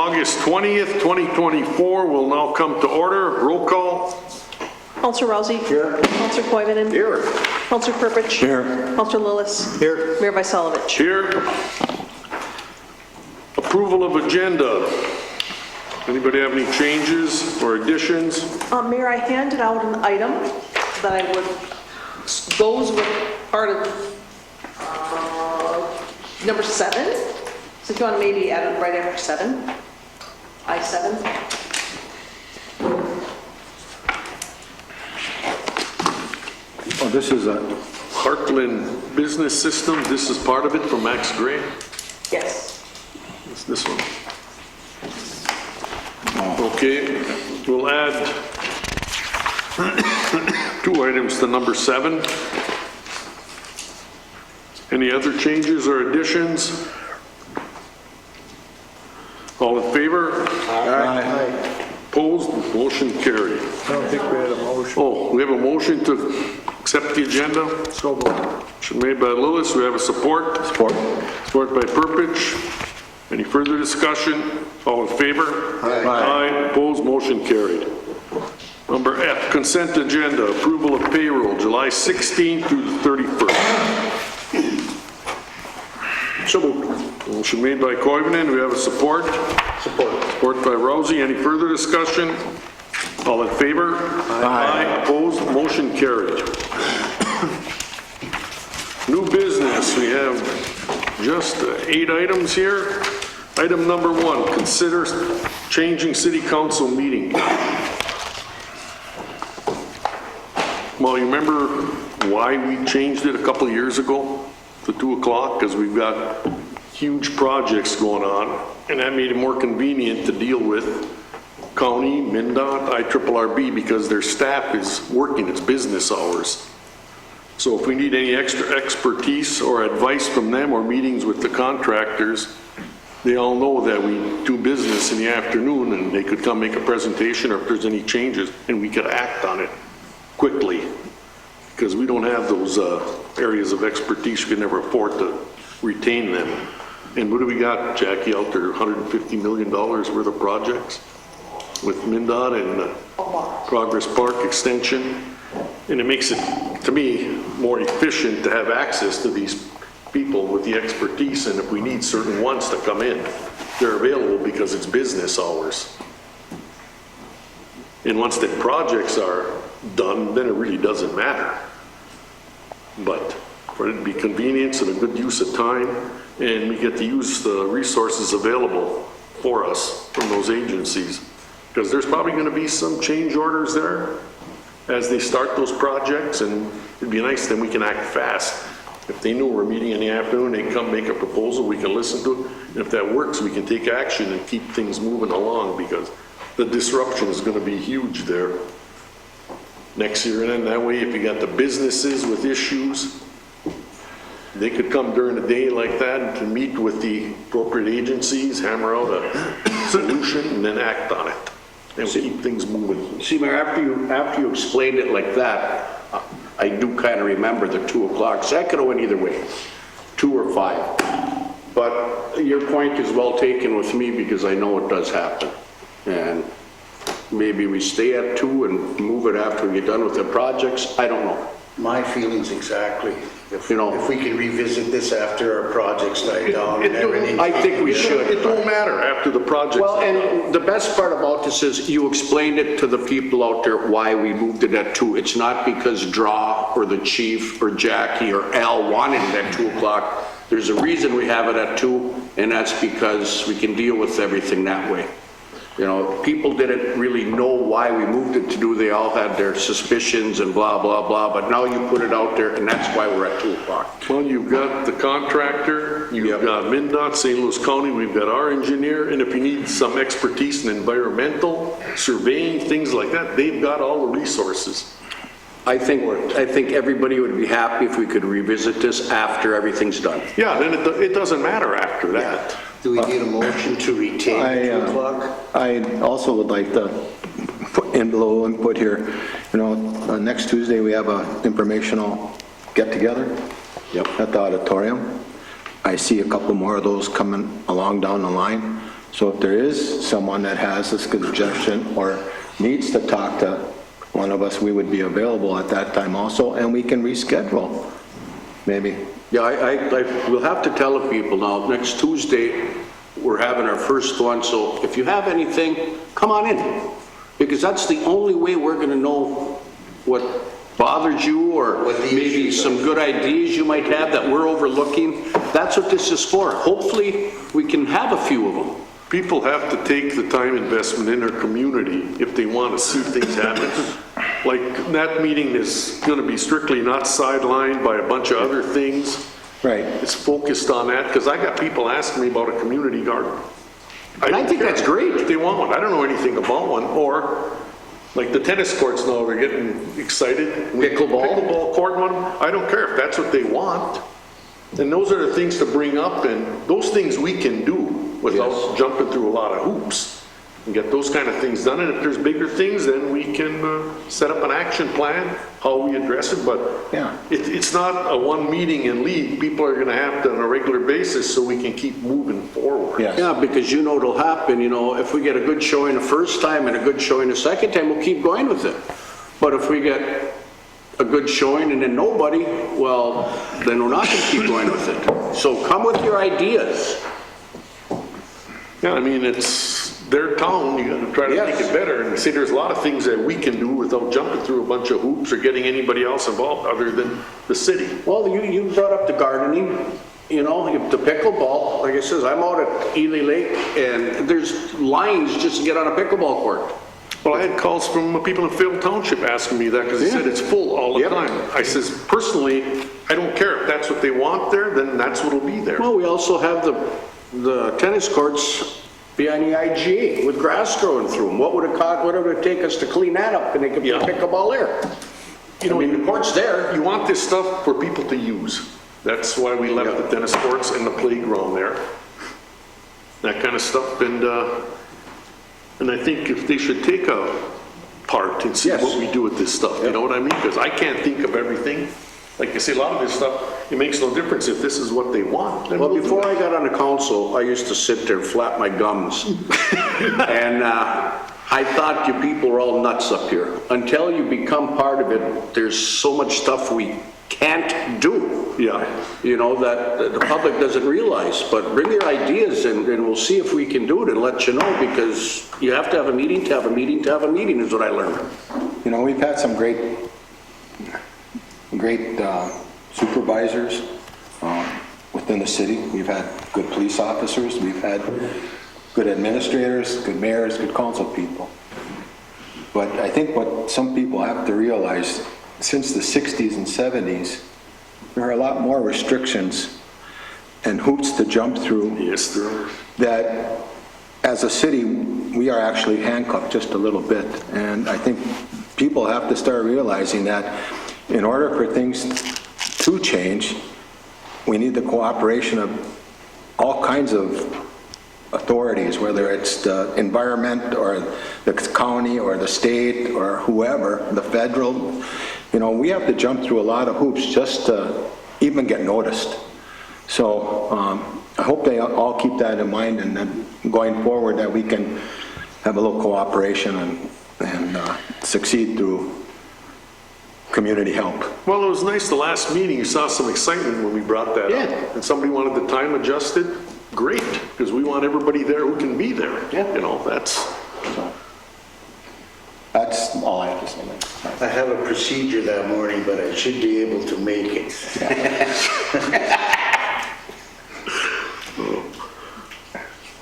August 20th, 2024 will now come to order. Roll call. Counselor Rousey. Here. Counselor Koivunen. Here. Counselor Purpich. Here. Counselor Lillis. Here. Mayor Vysalovich. Here. Approval of agenda. Anybody have any changes or additions? Mayor, I handed out an item that I would, goes with part of number 7. So if you want to maybe add it right after 7, I-7. Oh, this is a, Heartland Business System, this is part of it from Max Gray. Yes. It's this one. Okay, we'll add 2 items to number 7. Any other changes or additions? All in favor? aye. Opposed? Motion carried. I don't think we had a motion. Oh, we have a motion to accept the agenda. So moved. Motion made by Lillis. We have a support. Support. Support by Purpich. Any further discussion? All in favor? Aye. Opposed? Motion carried. Number F, consent agenda, approval of payroll, July 16th through the 31st. So moved. Motion made by Koivunen. We have a support. Support. Support by Rousey. Any further discussion? All in favor? Aye. Opposed? Motion carried. New business, we have just 8 items here. Item number 1, consider changing city council meeting. Well, you remember why we changed it a couple of years ago to 2 o'clock? Because we've got huge projects going on, and that made it more convenient to deal with county, MnDOT, IRRB, because their staff is working its business hours. So if we need any extra expertise or advice from them or meetings with the contractors, they all know that we do business in the afternoon and they could come make a presentation or if there's any changes and we could act on it quickly. Because we don't have those areas of expertise, we can never afford to retain them. And what do we got, Jackie, out there? $150 million worth of projects with MnDOT and Progress Park extension. And it makes it, to me, more efficient to have access to these people with the expertise, and if we need certain ones to come in, they're available because it's business hours. And once the projects are done, then it really doesn't matter. But for it to be convenience and a good use of time, and we get to use the resources available for us from those agencies, because there's probably going to be some change orders there as they start those projects, and it'd be nice then we can act fast. If they know we're meeting in the afternoon, they come make a proposal, we can listen to it, and if that works, we can take action and keep things moving along, because the disruption is going to be huge there next year. And then that way, if you got the businesses with issues, they could come during the day like that to meet with the appropriate agencies, hammer out a solution, and then act on it. And keep things moving. See, Mayor, after you explained it like that, I do kind of remember the 2 o'clock. So that could have went either way, 2 or 5. But your point is well taken with me because I know it does happen. And maybe we stay at 2 and move it after we get done with the projects. I don't know. My feelings exactly. If, You know, if we can revisit this after our projects die down and everything. I think we should. It won't matter after the project's Well, done. and the best part about this is you explained it to the people out there why we moved it at 2. It's not because Draw or the chief or Jackie or Al wanted it at 2 o'clock. There's a reason we have it at 2, and that's because we can deal with everything that way. You know, people didn't really know why we moved it to do. They all had their suspicions and blah, blah, blah, but now you put it out there, and that's why we're at 2 o'clock. Well, you've got the contractor, you've got MnDOT, St. Louis County, we've got our engineer, and if you need some expertise in environmental, surveying, things like that, they've got all the resources. I think everybody would be happy if we could revisit this after everything's done. Yeah, then it doesn't matter after that. Do we need a motion to retain the 2 o'clock? I also would like to put in below input here. You know, next Tuesday we have a informational get-together at the auditorium. I see a couple more of those coming along down the line. So if there is someone that has a suggestion or needs to talk to one of us, we would be available at that time also, and we can reschedule, maybe. Yeah, I will have to tell the people now, next Tuesday, we're having our first one, so if you have anything, come on in. Because that's the only way we're gonna know what bothers you, or What the maybe issues some are. good ideas you might have that we're overlooking. That's what this is for. Hopefully, we can have a few of them. People have to take the time investment in their community if they want to see things happen. Like, that meeting is going to be strictly not sidelined by a bunch of other things. Right. It's focused on that, because I got people asking me about a community garden. And I don't think care that's great. if they want one. I don't know anything about one. Or, like the tennis courts now, they're getting excited. Pickleball? Pickleball court one, I don't care if that's what they want. And those are the things to bring up, and those things we can do without jumping through a lot of hoops and get those kind of things done. And if there's bigger things, then we can set up an action plan, how we address it. But Yeah. it's not a one meeting and leave. People are going to have to on a regular basis so we can keep moving forward. Yes. Yeah, because you know what'll happen, you know, if we get a good showing the first time and a good showing the second time, we'll keep going with it. But if we get a good showing and then nobody, well, then we're not gonna keep going with it. So come with your ideas. Yeah, I mean, it's their town, you gotta try to make Yes. it better, and see, there's a lot of things that we can do without jumping through a bunch of hoops or getting anybody else involved other than the city. Well, you brought up the gardening, you know, the pickleball, like I says, I'm out at Ely Lake and there's lines just to get on a pickleball court. Well, I had calls from people in Field Township asking me that, because they Yeah. said it's full all the Yep. time. I says, personally, I don't care, if that's what they want there, then that's what'll be there. Well, we also have the tennis courts behind the IGA with grass growing through them. What would it cost, what would it take us to clean that up and they could Yeah. put pickleball there? You know, I mean, the court's there. You want this stuff for people to use. That's why we left Yeah. the tennis courts and the playground there. That kind of stuff, and I think if they should take a part and see Yes. what we do with this stuff, you know what I mean? Because I can't think of everything. Like I say, a lot of this stuff, it makes no difference if this is what they want. Then Well, we'll do before it. I got on the council, I used to sit there and flap my gums. And I thought you people were all nuts up here. Until you become part of it, there's so much stuff we can't do. Yeah. You know, that the public doesn't realize. But bring your ideas and we'll see if we can do it and let you know, because you have to have a meeting to have a meeting to have a meeting, is what I learned. You know, we've had some great supervisors within the city. We've had good police officers, we've had good administrators, good mayors, good council people. But I think what some people have to realize, since the 60s and 70s, there are a lot more restrictions and hoops to jump through Yes, there are. that as a city, we are actually handcuffed just a little bit. And I think people have to start realizing that in order for things to change, we need the cooperation of all kinds of authorities, whether it's the environment or the county or the state or whoever, the federal. You know, we have to jump through a lot of hoops just to even get noticed. So I hope they all keep that in mind, and then going forward that we can have a little cooperation and succeed through community help. Well, it was nice the last meeting, you saw some excitement when we brought that Yeah. up. And somebody wanted the time adjusted, great, because we want everybody there who can be there. Yeah. You know, that's, That's all I have to say. I have a procedure that morning, but I should be able to make it.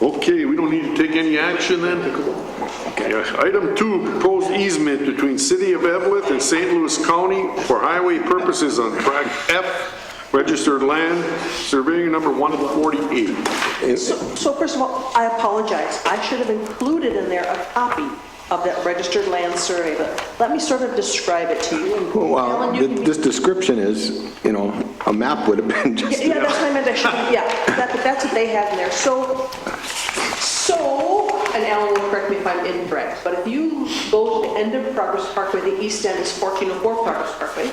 okay, we don't need to take any action then? Yeah. Item 2, proposed easement between City of Eveleth and St. Louis County for highway purposes on tract F, registered land, surveying number 148. So first of all, I apologize. I should have included in there a copy of that registered land survey, but let me sort of describe it to you. And Well, Alan, you can- this description is, you know, a map would have been just... Yeah, that's what I meant, I should, yeah, that's what they have in there. So, and Alan will correct me if I'm incorrect, but if you go to the end of Progress Parkway, the east end is 1404 Progress Parkway,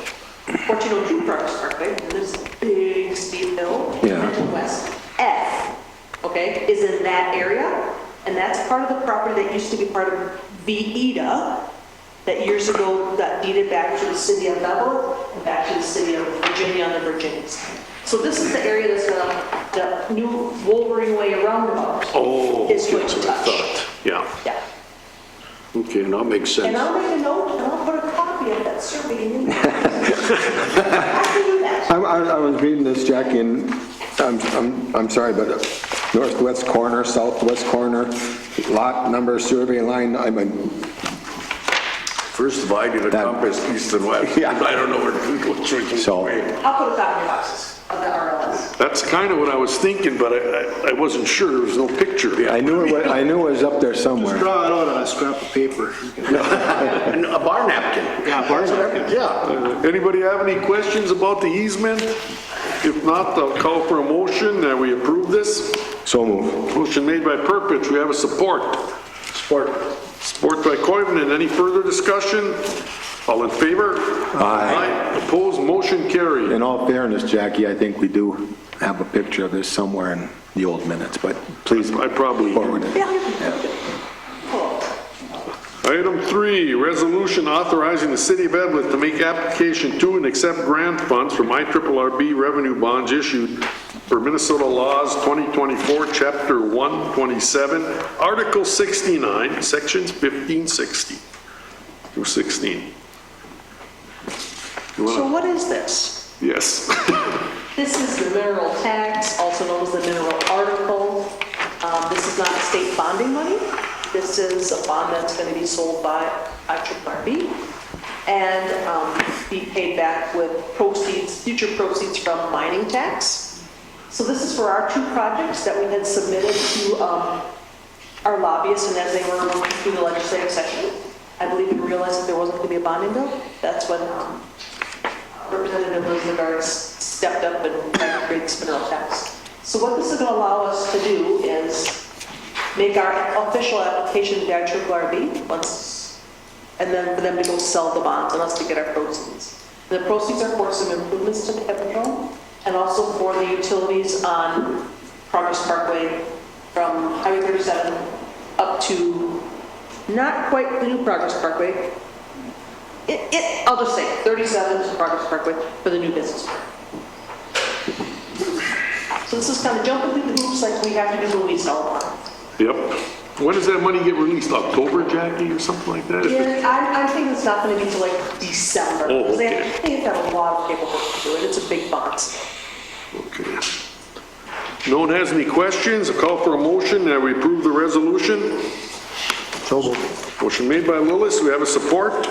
1402 Progress Parkway, and there's a big steep hill. Yeah. And to the west, F, okay, is in that area. that's part of the property that used to be part of VEDA, that years ago got deeded back to the city of Eveleth and back to the city of Virginia on the Virginians. So this is the area that's the new Wolverine Way roundabout Oh, is going that's to what I touch. thought. Yeah. Yeah. Okay, now it makes And sense. I'll make a note and I'll put a copy of that survey in there. I can do that. I was reading this, Jackie, and I'm sorry, but northwest corner, southwest corner, lot number, survey line, I mean, First of all, I did a That- compass east and west. Yeah. I don't know where to go, which way. So- I'll put a copy in your boxes of the RLS. That's kind of what I was thinking, but I wasn't sure. There was no picture. I knew it was up there somewhere. Draw it out on a scrap of paper. And a bar napkin. Yeah, bar napkin. Yeah. Anybody have any questions about the easement? If not, I'll call for a motion that we approve this. So move. Motion made by Purpich, we have a support. Sport. Support by Coivinon. Any further discussion? All in favor? Aye. Opposed, motion carried. In all fairness, Jackie, I think we do have a picture of this somewhere in the old minutes, but please I probably- forward it. Yeah, you can put it. Oh. Item 3, resolution authorizing the city of Eveleth to make application to and accept grant funds from IRRB revenue bonds issued for Minnesota Laws 2024, Chapter 127, Article 69, Sections 1560 through 16. You So wanna- what is this? Yes. This is the mineral tax, also known as the mineral article. This is not state bonding money. This is a bond that's going to be sold by IRRB and be paid back with proceeds, future proceeds from mining tax. So this is for our two projects that we had submitted to our lobbyists, and as they were working through the legislative session, I believe we realized that there wasn't going to be a bonding bill. That's when Representative Elizabeth stepped up and tried to create this mineral tax. So what this is going to allow us to do is make our official application to the IRRB and then for them to go sell the bonds and us to get our proceeds. The proceeds are for some improvements to the Hippodrome and also for the utilities on Progress Parkway from Highway 37 up to not quite the new Progress Parkway. I'll just say 37 to Progress Parkway for the new business park. So this is kind of jumping through the hoops like we have to do when we sell a bond. Yep. When does that money get released? October, Jackie, or something like that? Yeah, I think it's not going to be until like December. Oh, Because okay. they have to have a lot of paperwork to do it. It's a big bond. Okay. No one has any questions? I'll call for a motion that we approve the resolution. So moved. Motion made by Lillis, we have a support.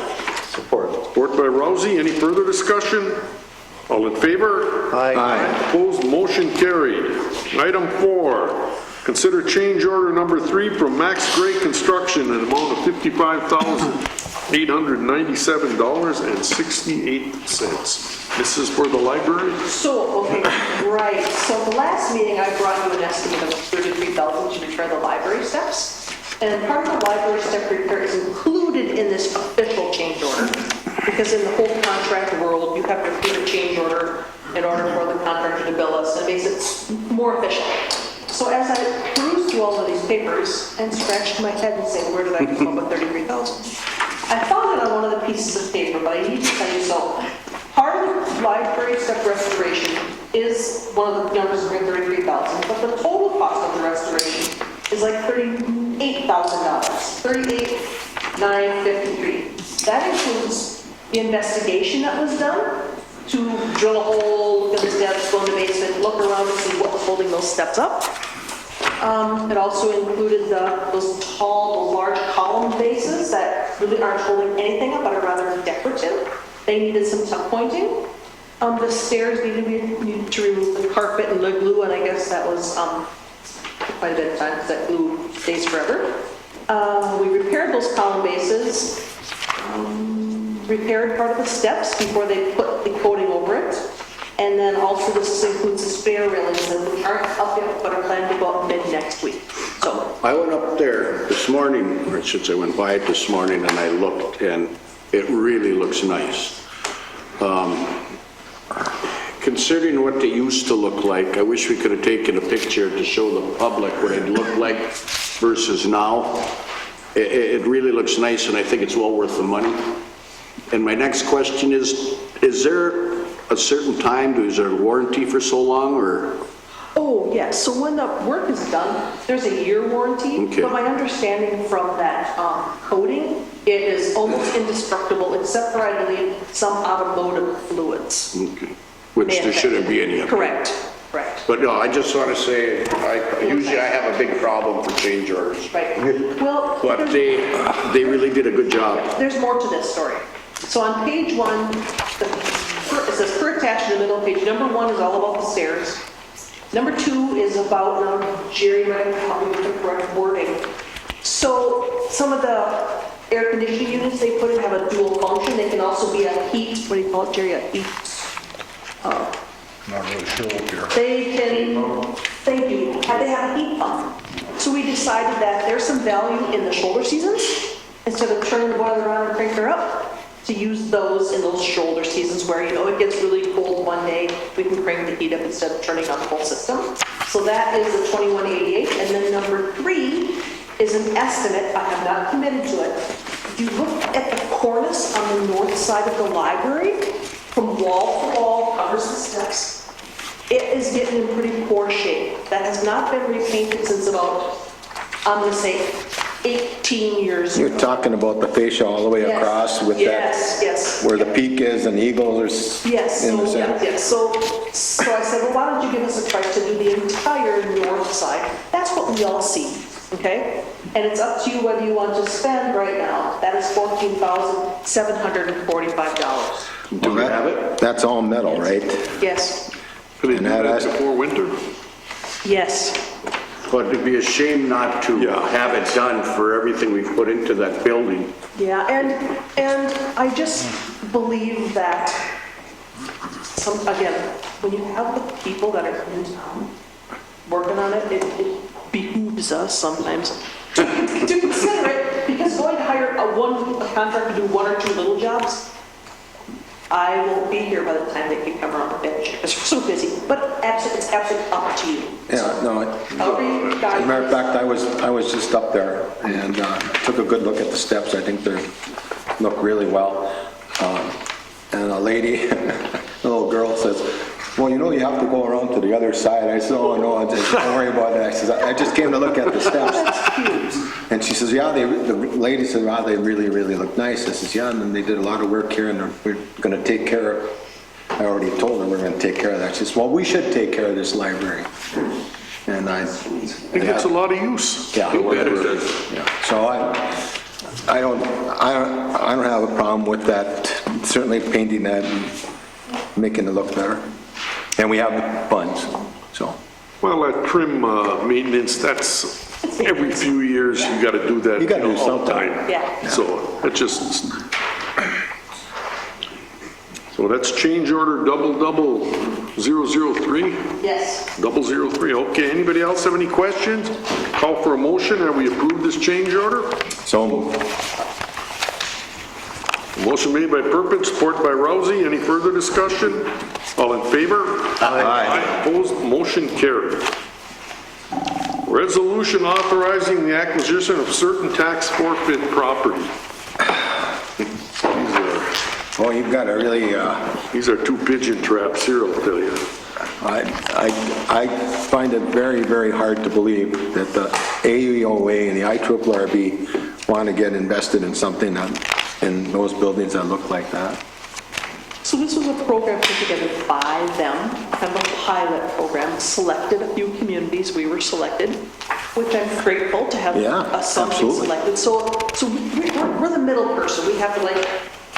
Support. Support by Rousey, any further discussion? All in favor? Aye. Opposed, motion carried. Item 4, consider change order number 3 from Max Gray Construction an amount of $55,897.68. This is for the library? So, okay, right. So the last meeting, I brought you an estimate of $33,000 to repair the library steps. And part of the library step repair is included in this official change order. Because in the whole contract world, you have to put a change order in order for the contractor to bill us. It makes it more efficient. So as I perused through all of these papers and scratched my head and said, where did I come up with $33,000? I found it on one of the pieces of paper, but I need to tell you so. Part of the library step restoration is one of the numbers of $33,000, but the total cost of the restoration is like $38,000, $38,953. That includes the investigation that was done to drill a hole, look at the steps, go in the basement, look around and see what was holding those steps up. It also included those tall, large column bases that really aren't holding anything up, but are rather decorative. They needed some tuck pointing. The stairs needed to remove the carpet and the glue, and I guess that was quite a bit of time because that glue stays forever. We repaired those column bases, repaired part of the steps before they put the coating over it. And then also this includes the spare railings that aren't up yet, but are planned to go up mid next week. So, I went up there this morning, or since I went by it this morning, and I looked, and it really looks nice. Considering what they used to look like, I wish we could have taken a picture to show the public what it looked like versus now. It really looks nice, and I think it's well worth the money. And my next question is there a certain time, is there a warranty for so long, or? Oh, yes, so when the work is done, there's a year warranty. Okay. But my understanding from that coating, it is almost indestructible, except for, I believe, some automotive fluids. Okay. Which there shouldn't be any of. Correct, correct. But no, I just want to say, usually I have a big problem for change orders. Right. Well, But they really did a good job. there's more to this story. So on page 1, it says per attached in the middle of page. Number 1 is all about the stairs. Number 2 is about, now Jerry read probably the correct wording. So some of the air conditioning units they put in have a dual function. They can also be a heat, what do you call it, Jerry, a heat? Not really sure what you're... They can, thank you, they have a heat pump. So we decided that there's some value in the shoulder seasons, instead of turning the boiler around and crank her up, to use those in those shoulder seasons where, you know, it gets really cold one day, we can crank the heat up instead of turning on the whole system. So that is the 2188. And then number 3 is an estimate, I have not committed to it. If you look at the cornice on the north side of the library, from wall to wall, covers the steps, it is getting in pretty poor shape. That has not been repainted since about, I'm gonna say, 18 years ago. You're talking about the fascia all the way Yes. across with Yes, that, yes. where the peak is and eagles are Yes, in the so, center? yes, so I said, well, why don't you give us a price to do the entire north side? That's what we all see, okay? And it's up to you whether you want to spend right now. That is $14,745. Do we have it? That's all metal, right? Yes, Could they do And that that has- before winter? yes. But it'd be a shame not to Yeah. have it done for everything we've put into that building. Yeah, and I just believe that again, when you have the people that are in town working on it, it behooves us sometimes to consider it, because going to hire a contractor to do 1 or 2 little jobs, I won't be here by the time they can come around the bench, because we're so busy. But it's absolutely up to you. Yeah, no, However you as guys- a matter of fact, I was just up there and took a good look at the steps. I think they look really well. And a lady, a little girl says, well, you know, you have to go around to the other side. I said, oh, no, don't worry about that. I said, I just came to look at the steps. And she says, yeah, the lady said, wow, they really, really look nice. I says, yeah, and then they did a lot of work here, and we're going to take care of, I already told her we're going to take care of that. She says, well, we should take care of this library. And It gets a lot of use. yeah. You bet it does. Yeah. So I don't have a problem with that, certainly painting that and making it look better. And we have funds, so. Well, that trim maintenance, that's every few years, you gotta do that. You gotta do all the something. time. Yeah. So it just, so that's change order 003? Yes. 003, okay. Anybody else have any questions? Call for a motion, that we approve this change order? So Motion made by Purpose, support by Rousey. Any further discussion? All in favor? Aye. Opposed? Motion carried. Resolution authorizing the acquisition of certain tax forfeit property. oh, you've got a really, These are 2 pigeon traps here, I'll tell you. I find it very, very hard to believe that the AUOA and the IRRB want to get invested in something in those buildings that look like that. So this was a program put together by them, kind of a pilot program, selected a few communities, we were selected, which I'm grateful to have Yeah, something absolutely. selected. So we're the middle person, we have to like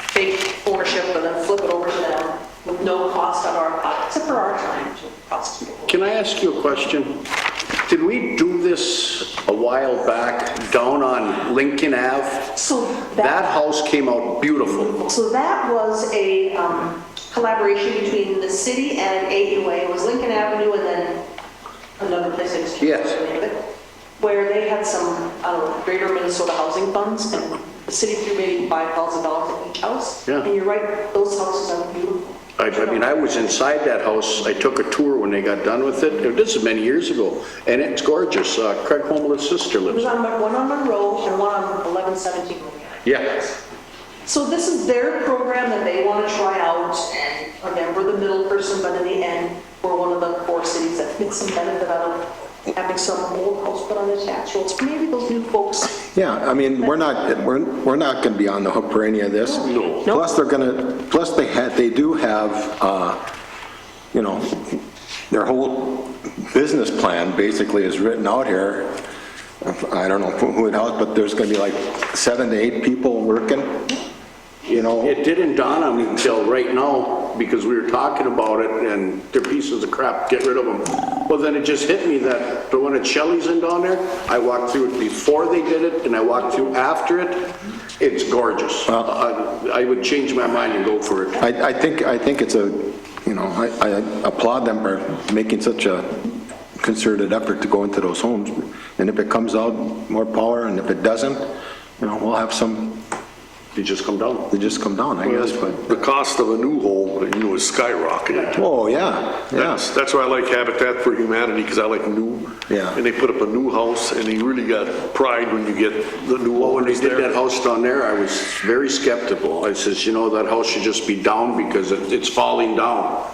take ownership and then flip it over to them with no cost on our pocket, except for our time to prosecute. Can I ask you a question? Did we do this a while back down on Lincoln Ave? So That house came out beautiful. So that was a collaboration between the city and AUA. It was Lincoln Avenue and then another place, I just can't Yes. remember the name of it, where they had some, I don't know, greater Minnesota housing funds, and the city threw maybe $5,000 at each house. Yeah. And you're right, those houses are beautiful. I mean, I was inside that house, I took a tour when they got done with it, this is many years ago, and it's gorgeous. Craig Homeless' sister There's lives there. one on Monroe and one on 1117. Yeah, So this is their program that they want to try out, and again, we're the middle person, but in the end, we're one of the 4 cities that gets some benefit out of having some old house put on the tax rolls. Maybe those new folks. Yeah, I mean, we're not gonna be on the hook for any of this. No. Plus, they do have, you know, their whole business plan basically is written out here. I don't know who it helps, but there's gonna be like 7 to 8 people working, you know. it didn't dawn on me until right now, because we were talking about it, and they're pieces of crap, get rid of them. Well, then it just hit me that the one at Shelley's in down there, I walked through it before they did it, and I walked through after it. It's gorgeous. I would change my mind and go for it. I think it's a, you know, I applaud them for making such a concerted effort to go into those homes. And if it comes out, more power, and if it doesn't, you know, we'll have some, They just come down. they just come down, I guess, but, The cost of a new home, you know, is skyrocketed. oh, yeah, yeah. That's why I like Habitat for Humanity, because I like new. Yeah. And they put up a new house, and they really got pride when you get the new Well, when they owners did that there. house down there, I was very skeptical. I says, you know, that house should just be down because it's falling down.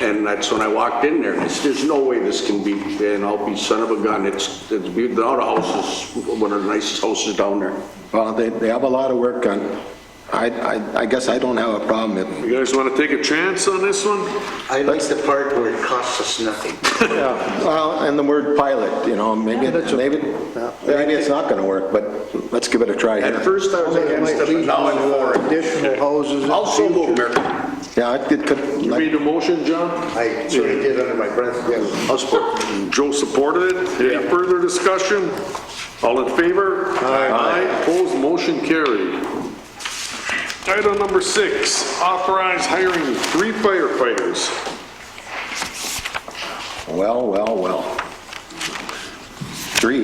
And that's when I walked in there. I said, there's no way this can be, and I'll be son of a gun. It's beautiful. The house is one of the nicest houses down there. Well, they have a lot of work on. I guess I don't have a problem if, You guys want to take a chance on this one? I like the part where it costs us nothing. yeah, well, and the word pilot, you know, maybe it's not gonna work, but let's give it a try At here. first I was against it, but now I'm for it. Additional houses. in the Also move, future. Mayor. Yeah, it could, You made the motion, John? I sort of did under my breath, yes. I'll support. Joe supported it. Any further discussion? All in favor? Aye. Opposed, motion carried. Item number 6, authorize hiring 3 firefighters. well. 3.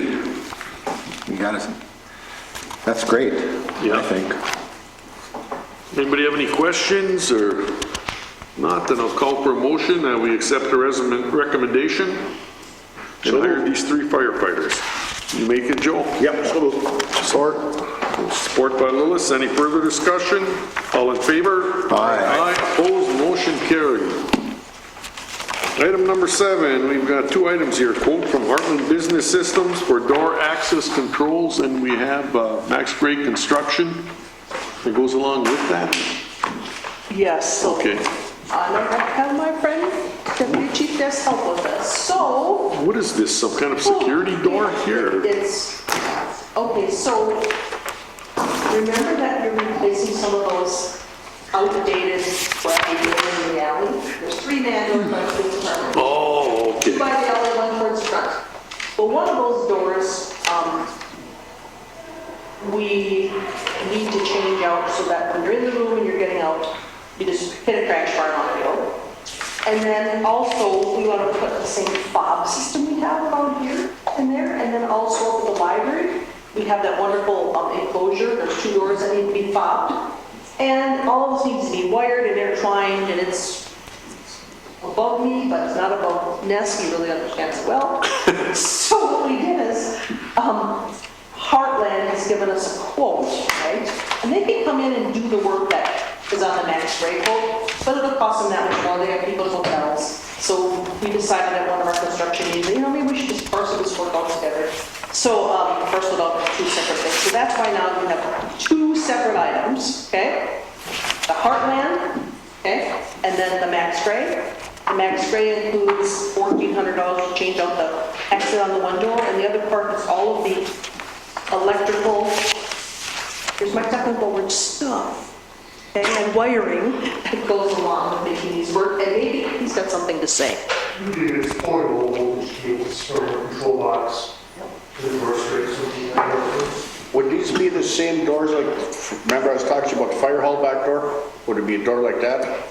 You got it. That's great, Yeah. I think. Anybody have any questions, or not, then I'll call for a motion that we accept the recommendation and hire these 3 firefighters. You make it, Joe? Yep, so moved. Support. Support by Lillis. Any further discussion? All in favor? Aye. Opposed, motion carried. Item number 7, we've got 2 items here. Quote from Heartland Business Systems for door access controls, and we have Max Gray Construction that goes along with that. Yes, so Okay. I'm going to have my friend, Deputy Chief Des, help with this. So, What is this, some kind of security door here? it's, okay, so remember that you're replacing some of those outdated, what we did in the alley? There's 3 man doors by the police department. Oh, 2 okay. by the alley, 1 towards front. Well, one of those doors, we need to change out so that when you're in the room and you're getting out, you just hit a crash bar on the door. And then also, we want to put the same fob system we have around here in there. And then also for the library, we have that wonderful enclosure. There's 2 doors that need to be fobbed. And all of this needs to be wired and intertwined, and it's above me, but it's not above Ness. He really understands it well. So what we did is, Heartland has given us a quote, right? And they can come in and do the work that is on the Max Gray quote, but it'll cost them that much more. They have people's hotels. So we decided at one of our construction meetings, you know, maybe we should just parcel this work all together. So parcel it out into 2 separate things. So that's why now we have 2 separate items, okay? The Heartland, okay? And then the Max Gray. The Max Gray includes $1,400 to change out the exit on the one door, and the other part is all of the electrical, here's my technical word, stuff, okay, and wiring that goes along with making these work, and maybe he's got something to say. It's portable voltage cables from a control box to the door straight, so the network. Would these be the same doors like, remember I was talking to you about the fire hall back door? Would it be a door like that?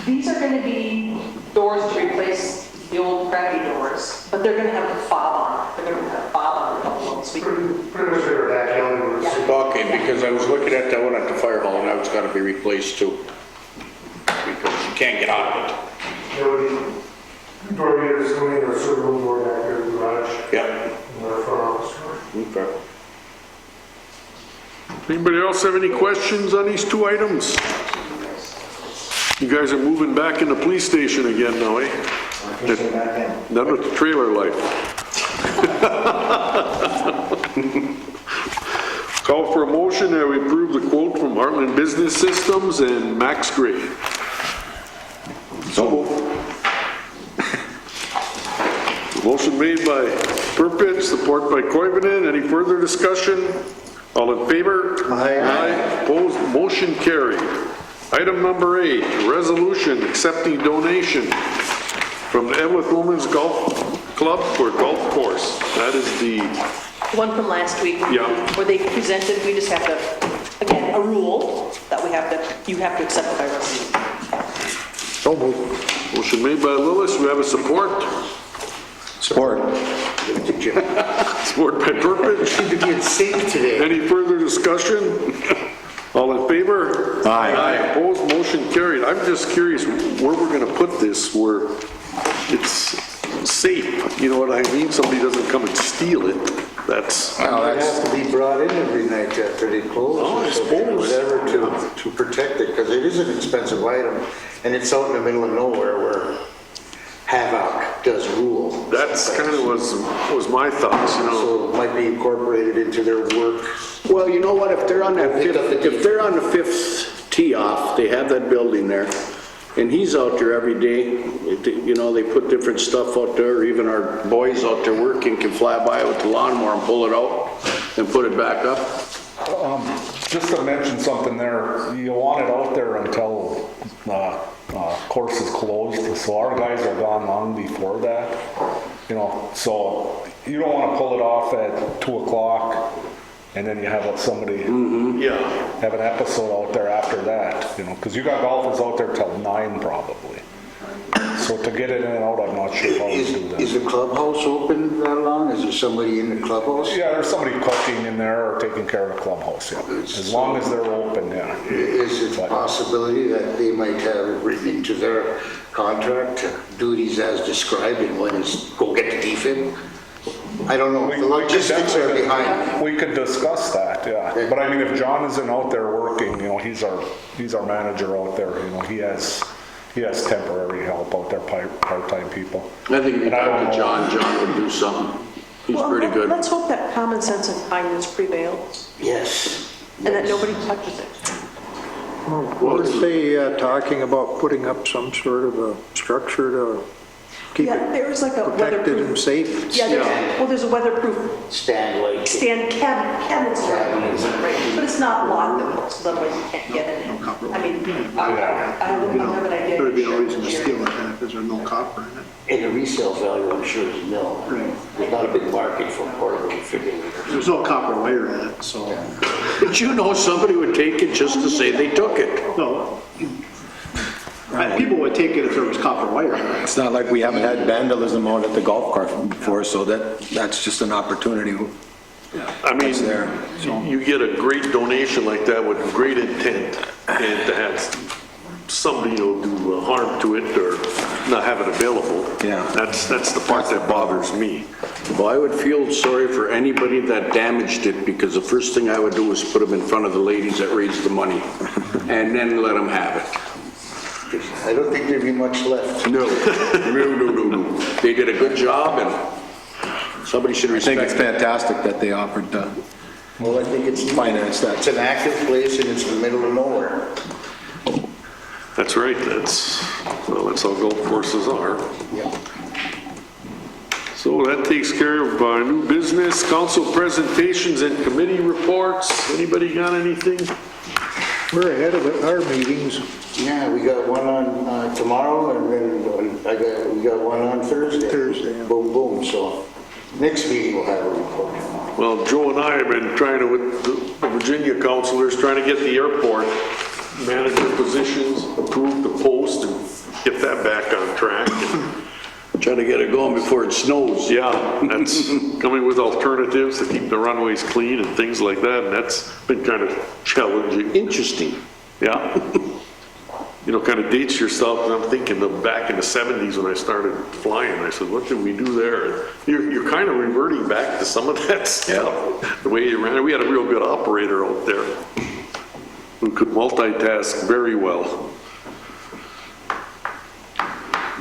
These are going to be doors to replace the old gravity doors, but they're gonna have a fob on it. They're gonna have a fob on a couple of them. So we can- Pretty much their back alley was. Okay, because I was looking at that one at the fire hall, and that was gotta be replaced too. Because you can't get out of it. The door here is going in our server room door back here in the garage. Yep. And our front office door. Okay. Anybody else have any questions on these two items? You guys are moving back in the police station again now, eh? Not with the trailer life. Call for a motion that we approve the quote from Heartland Business Systems and Max Gray. So motion made by Purpich, support by Koivunen. Any further discussion? All in favor? Aye. Opposed? Motion carried. Item number 8, resolution accepting donation from the Eveleth Women's Golf Club for golf course. That is the, One from last week. Yeah. Where they presented, we just have to, again, a rule that you have to accept it by resolution. So moved. motion made by Lillis. We have a support. Support. Support by Purpich. Seem to be in sync today. Any further discussion? All in favor? Aye. Opposed, motion carried. I'm just curious where we're gonna put this, where it's safe, you know what I mean? Somebody doesn't come and steal it. That's, It has to be brought in every night after they close. Oh, I or suppose. whatever to protect it, because it is an expensive item, and it's out in the middle of nowhere where havoc does rule. that's kind of was my thoughts, you know? So it might be incorporated into their work. Well, you know what, if they're on that Pick up the fifth, if they're on the fifth tee off, they have that building there, and he's out there every day, you know, they put different stuff out there, even our boys out there working can fly by with the lawnmower and pull it out and put it back up. Just to mention something there, you want it out there until course is closed, so our guys are gone long before that, you know, so you don't want to pull it off at 2 o'clock and then you have somebody Yeah, have an episode out there after that, you know, because you got golfers out there till 9 probably. So to get it in and out, I'm not sure how to do Is that. the clubhouse open that long? Is there somebody in the clubhouse? Yeah, there's somebody cooking in there or taking care of the clubhouse, yeah. As long as they're open, yeah. Is it a possibility that they might have written into their contract duties as described, and one is go get the defib? I don't know, the logistics are behind. We could discuss that, yeah. But I mean, if John isn't out there working, you know, he's our manager out there, you know, he has temporary help out there, part-time people. I think if you And I talk don't to know. John would do something. He's Well, pretty good. Let's hope that common sense and kindness prevails Yes. and that nobody touches it. Were they talking about putting up some sort of a structure to keep Yeah, it there's like a protected and weatherproof. safe? Yeah, there's a weatherproof Stand like. stand cabinets, right? But it's not locked, so otherwise you can't get in it. I mean, I don't have an idea. There would be no reason to steal it then if there's no copper in it. And the resale value, I'm sure, is nil. There's not a big market for portable refrigerators. There's no copper wire in it, so. But you know, somebody would take it just to say they took it. No. People would take it if there was copper wire in it. It's not like we haven't had vandalism out at the golf cart before, so that's just an opportunity. I mean, It's there, so. you get a great donation like that with great intent, and to have somebody, you know, do harm to it or not have it available. Yeah. That's the part that bothers me. Well, I would feel sorry for anybody that damaged it, because the first thing I would do is put them in front of the ladies that raised the money, and then let them have it. I don't think there'd be much left. No. They did a good job, and somebody should I think respect it's it. fantastic that they offered to Well, I think it's finance It's that. an active place and it's in the middle of nowhere. That's right, that's how golf courses are. Yeah. So that takes care of our new business, council presentations and committee reports. Anybody got anything? We're ahead of it, our meetings. Yeah, we got one on tomorrow, and then we got one on Thursday. Thursday, yeah. Boom, boom, so next meeting we'll have a report. Well, Joe and I have been trying to, with the Virginia councilors, trying to get the airport manager positions approved to post and get that back on track. Trying to get it going before it snows. Yeah, that's coming with alternatives to keep the runways clean and things like that, and that's been kind of challenging. Interesting. Yeah. You know, kind of dates yourself, and I'm thinking of back in the 70s when I started flying, I said, what did we do there? And you're kind of reverting back to some of that stuff, the way you ran it. We had a real good operator out there who could multitask very well.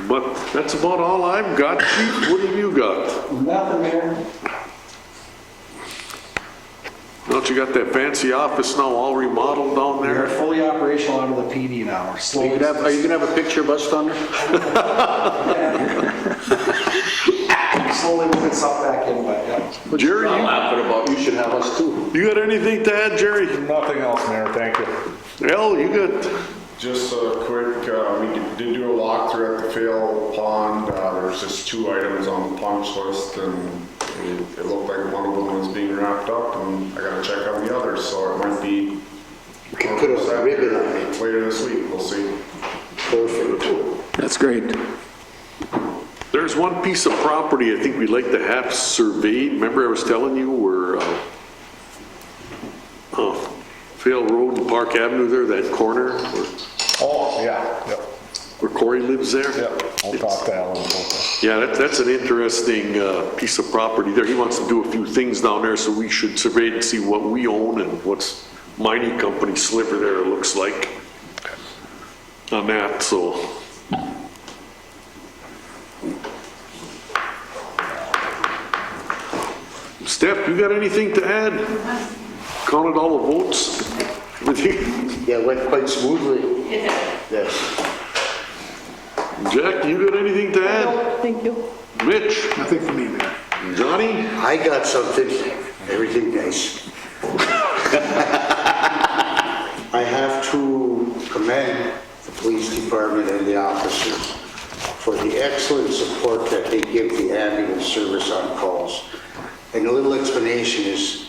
But that's about all I've got. Chief, what have you got? Nothing, Mayor. Don't you got that fancy office now all remodeled down We're there? fully operational out of the PD now. We're Are slowly. you gonna have a picture of us down there? Slowly moving stuff back in, but yeah. Jerry, I'm laughing about, you should have us too. you got anything to add, Jerry? Nothing else, Mayor, thank you. Al, you got, Just a quick, we did do a walkthrough at the Fail Pond. There's just 2 items on the punch list, and it looked like one of them was being wrapped up, and I gotta check on the others, so it might be. We can put a ribbon on it. Later this week, we'll see. Perfect. That's great. there's one piece of property I think we'd like to have surveyed. Remember I was telling you where, Fail Road and Park Avenue there, that corner Oh, yeah, yep, where Corey lives there? yep, I'll talk to Alan about that. Yeah, that's an interesting piece of property there. He wants to do a few things down there, so we should survey it and see what we own and what's mining company sliver there looks like on that, so. Steph, you got anything to add? Counted all the votes? Yeah, it went quite smoothly. Yes. Jack, you got anything to add? No, thank you. Mitch? Nothing for me, Mayor. Johnny? I got something, everything nice. I have to commend the police department and the officers for the excellent support that they give the ambulance service on calls. And a little explanation is,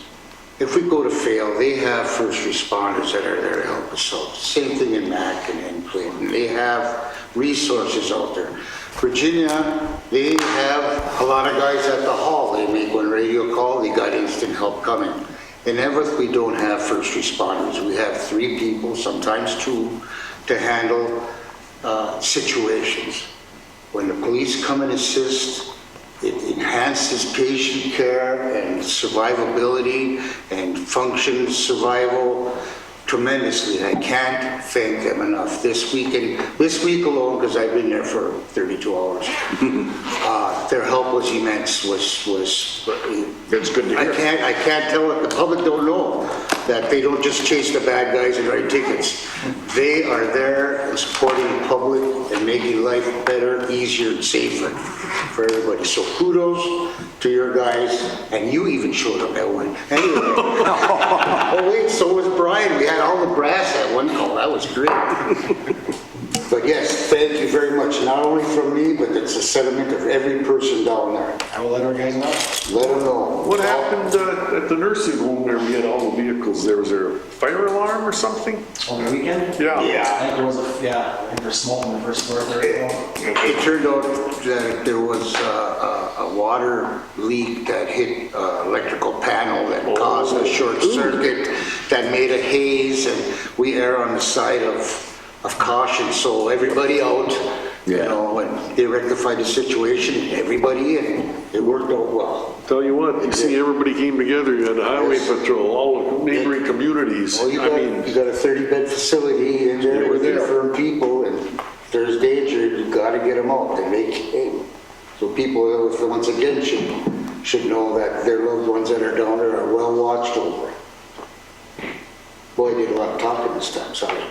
if we go to fail, they have first responders that are there to help us out. Same thing in Mac and in Clinton. They have resources out there. Virginia, they have a lot of guys at the hall. They make one radio call, they got instant help coming. In Eveleth, we don't have first responders. We have 3 people, sometimes 2, to handle situations. When the police come and assist, it enhances patient care and survivability and function survival tremendously. I can't thank them enough. This week alone, because I've been there for 32 hours, their help was immense. That's good to I hear. can't tell it. The public don't know that they don't just chase the bad guys and write tickets. They are there and supporting the public and making life better, easier, and safer for everybody. So kudos to your guys, and you even showed up at one. Anyway. Oh wait, so was Brian. We had all the brass at one call. That was great. But yes, thank you very much. Not only from me, but it's a sentiment of every person down there. I will let our guys know. Let them know. What happened at the nursing home there? We had all the vehicles. There was a fire alarm or something? On the weekend? Yeah. I think there was I think there was smoke in the first floor there. It turned out that there was a water leak that hit electrical panel that caused a short circuit that made a haze, and we err on the side of caution, so everybody out, you know, and they rectified the situation, everybody in, it worked out well. Tell you what, you see everybody came together. You had the highway patrol, all the neighboring communities. Well, you got a 30-bed facility in there with infirm people, and if there's danger, you gotta get them out, and they came. So people, once again, should know that their loved ones that are down there are well watched over. Boy, I did a lot of talking this time, sorry.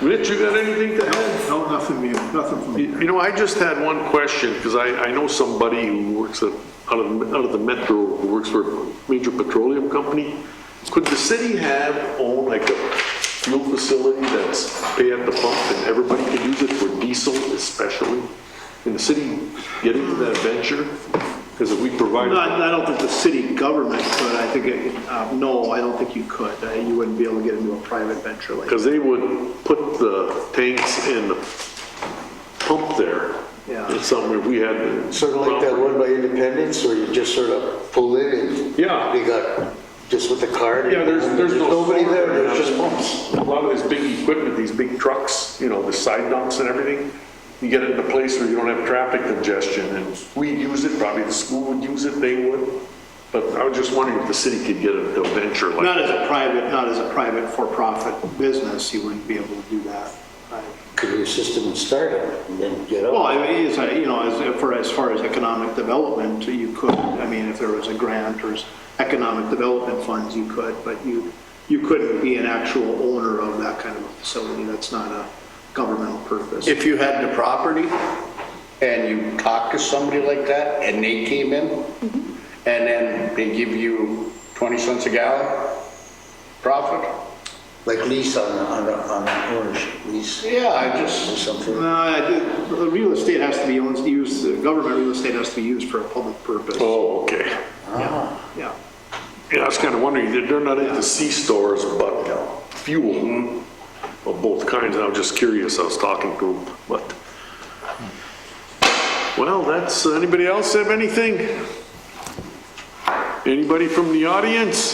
Mitch, you got anything to add? No, nothing, Mayor. Nothing for me. You know, I just had one question, because I know somebody who works out of the Metro, who works for a major petroleum company. Could the city own like a fuel facility that's pay at the pump and everybody could use it for diesel especially? Can the city get into that venture? Because if we provide... I don't think the city government could. I think, no, I don't think you could. You wouldn't be able to get into a private venture like that. Because they would put the tanks in the pump there. Yeah. It's something we had. to- Sort of like that one by Independence where you just sort of pull in and Yeah. they got, just with the card. Yeah, there's no nobody there, storage. there's just pumps. A lot of this big equipment, these big trucks, you know, the side dumps and everything, you get it in a place where you don't have traffic congestion, and we'd use it, probably the school would use it, they would. But I was just wondering if the city could get a venture like Not that. as a private for-profit business, you wouldn't be able to do that. Could you assist them in starting and then get Well, up? I mean, as far as economic development, you could, I mean, if there was a grant or economic development funds, you could, but you couldn't be an actual owner of that kind of a facility. That's not a governmental purpose. If you had the property and you talked to somebody like that and they came in and then they give you 20 cents a gallon profit? Like lease on an ownership lease. Yeah, I Or just, something. The real estate has to be used, the government real estate has to be used for a public purpose. Oh, okay. Yeah. Yeah, I was kind of wondering, they're not into C-stores, but fuel of both kinds, and I was just curious, I was talking to them, but. Well, that's, anybody else have anything? Anybody from the audience?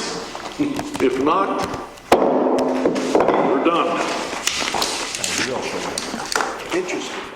If not, we're done. Interesting.